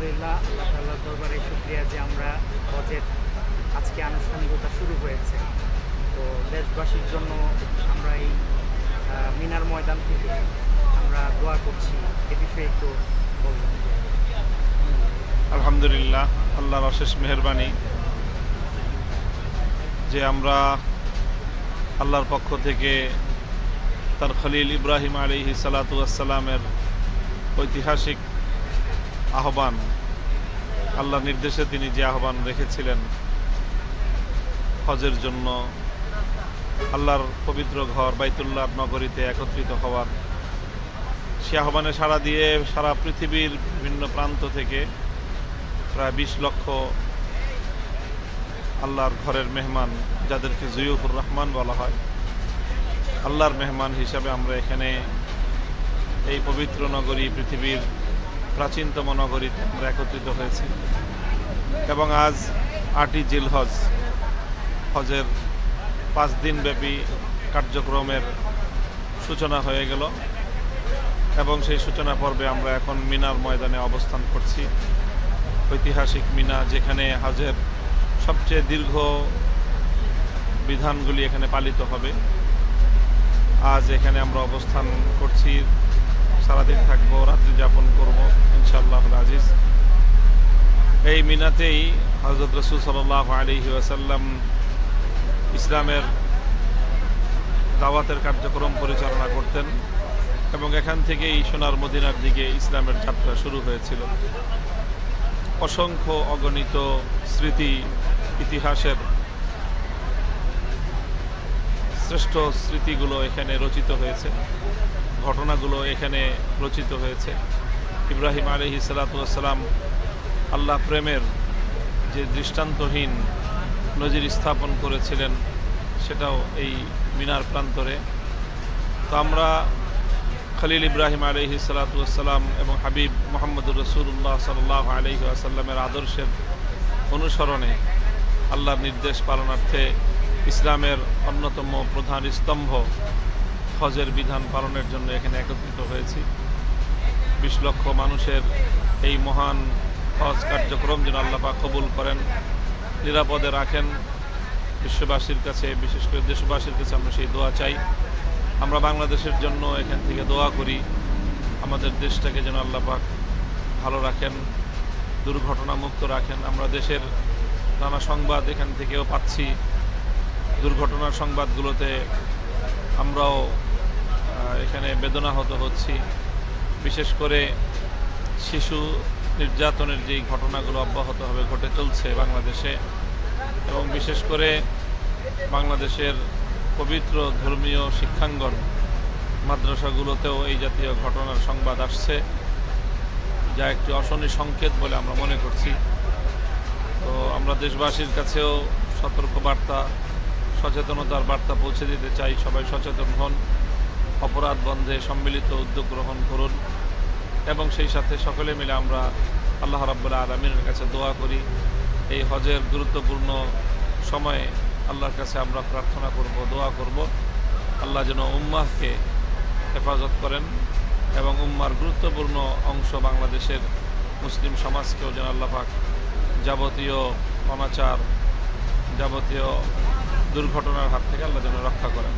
আলহামদুলিল্লাহ, আল্লাহ তাআলার দরবারে শুকরিয়া যে আমরা হজের আজকে আনুষ্ঠানিকতা শুরু হয়েছে। তো দেশবাসীর জন্য আমরা এই মিনার ময়দান থেকে আমরা দোয়া করছি, এ বিষয়ে একটু বলবেন। আলহামদুলিল্লাহ, আল্লাহর অশেষ মেহেরবানি যে আমরা আল্লাহর পক্ষ থেকে তার খলিল ইব্রাহিম আলাইহিস সালাতু ওয়াস সালামের ঐতিহাসিক আহ্বান, আল্লাহর নির্দেশে তিনি যে আহ্বান রেখেছিলেন হজের জন্য, আল্লাহর পবিত্র ঘর বাইতুল্লাহ নগরীতে একত্রিত হওয়ার, সে আহ্বানে সাড়া দিয়ে সারা পৃথিবীর বিভিন্ন প্রান্ত থেকে প্রায় 20 লক্ষ আল্লাহর ঘরের মেহমান, যাদেরকে জুয়ুফুর রহমান বলা হয়, আল্লাহর মেহমান হিসাবে আমরা এখানে এই পবিত্র নগরী, পৃথিবীর প্রাচীনতম নগরীতে আমরা একত্রিত হয়েছি। এবং আজ 8ই জিলহজ, হজের 5 দিনব্যাপী কার্যক্রমের সূচনা হয়ে গেল এবং সেই সূচনা পর্বে আমরা এখন মিনার ময়দানে অবস্থান করছি। ঐতিহাসিক মিনা, যেখানে হজের সবচেয়ে দীর্ঘ বিধানগুলি এখানে পালিত হবে। আজ এখানে আমরা অবস্থান করছি, সারাদিন থাকবো, রাত্রি যাপন করব ইনশাআল্লাহুল আজিজ। এই মিনাতেই হযরত রাসূল সাল্লাল্লাহু আলাইহি ওয়াসাল্লাম ইসলামের দাওয়াতের কার্যক্রম পরিচালনা করতেন এবং এখান থেকেই সোনার মদিনার দিকে ইসলামের যাত্রা শুরু হয়েছিল। অসংখ্য অগণিত স্মৃতি, ইতিহাসের শ্রেষ্ঠ স্মৃতিগুলো এখানে রচিত হয়েছে, ঘটনাগুলো এখানে রচিত হয়েছে। ইব্রাহিম আলাইহিস সালাতু ওয়াস সালাম আল্লাহ প্রেমের যে দৃষ্টান্তহীন নজির স্থাপন করেছিলেন, সেটাও এই মিনার প্রান্তরে। তো আমরা খলিল ইব্রাহিম আলাইহিস সালাতু ওয়াস সালাম এবং হাবিব মুহাম্মদুর রাসূলুল্লাহ সাল্লাল্লাহু আলাইহি ওয়াসাল্লামের আদর্শের অনুসরণে আল্লাহর নির্দেশ পালনার্থে ইসলামের অন্যতম প্রধান স্তম্ভ হজের বিধান পালনের জন্য এখানে একত্রিত হয়েছি। 20 লক্ষ মানুষের এই মহান হজ কার্যক্রম যেন আল্লাহ পাক কবুল করেন, নিরাপদে রাখেন। বিশ্ববাসীর কাছে, বিশেষ করে দেশবাসীর কাছে আমরা সেই দোয়া চাই। আমরা বাংলাদেশের জন্য এখান থেকে দোয়া করি, আমাদের দেশটাকে যেন আল্লাহ পাক ভালো রাখেন, দুর্ঘটনা মুক্ত রাখেন। আমরা দেশের নানা সংবাদ এখান থেকেও পাচ্ছি, দুর্ঘটনার সংবাদগুলোতে আমরাও এখানে বেদনাহত হচ্ছি। বিশেষ করে শিশু নির্যাতনের যেই ঘটনাগুলো অব্যাহতভাবে ঘটে চলছে বাংলাদেশে, এবং বিশেষ করে বাংলাদেশের পবিত্র ধর্মীয় শিক্ষাঙ্গন মাদ্রাসাগুলোতেও এই জাতীয় ঘটনার সংবাদ আসছে, যা একটি অশনি সংকেত বলে আমরা মনে করছি। তো আমরা দেশবাসীর কাছেও সতর্ক বার্তা, সচেতনতার বার্তা পৌঁছে দিতে চাই। সবাই সচেতন হন, অপরাধ বন্ধে সম্মিলিত উদ্যোগ গ্রহণ করুন এবং সেই সাথে সকলে মিলে আমরা আল্লাহ রাব্বুল আলামিনের কাছে দোয়া করি। এই হজের গুরুত্বপূর্ণ সময়ে আল্লাহর কাছে আমরা প্রার্থনা করব, দোয়া করব, আল্লাহ যেন উম্মাহকে হেফাজত করেন এবং উম্মার গুরুত্বপূর্ণ অংশ বাংলাদেশের মুসলিম সমাজকেও যেন আল্লাহ পাক যাবতীয় অনাচার, যাবতীয় দুর্ঘটনার হাত থেকে আল্লাহ যেন রক্ষা করেন।